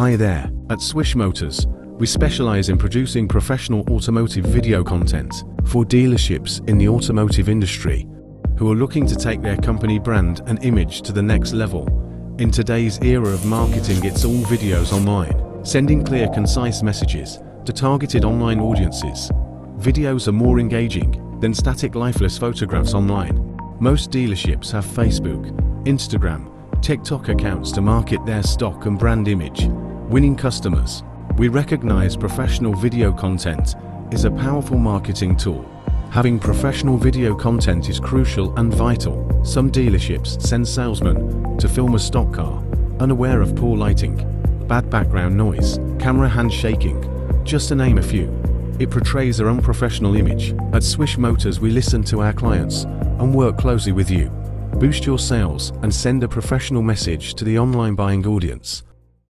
Hi there, at Swish Motors, we specialize in producing professional automotive video content for dealerships in the automotive industry who are looking to take their company brand and image to the next level. In today's era of marketing, it's all videos online, sending clear, concise messages to targeted online audiences. Videos are more engaging than static, lifeless photographs online. Most dealerships have Facebook, Instagram, TikTok accounts to market their stock and brand image, winning customers. We recognize professional video content is a powerful marketing tool. Having professional video content is crucial and vital. Some dealerships send salesmen to film a stock car, unaware of poor lighting, bad background noise, camera hand shaking, just to name a few. It portrays their unprofessional image. At Swish Motors, we listen to our clients and work closely with you. Boost your sales and send a professional message to the online buying audience.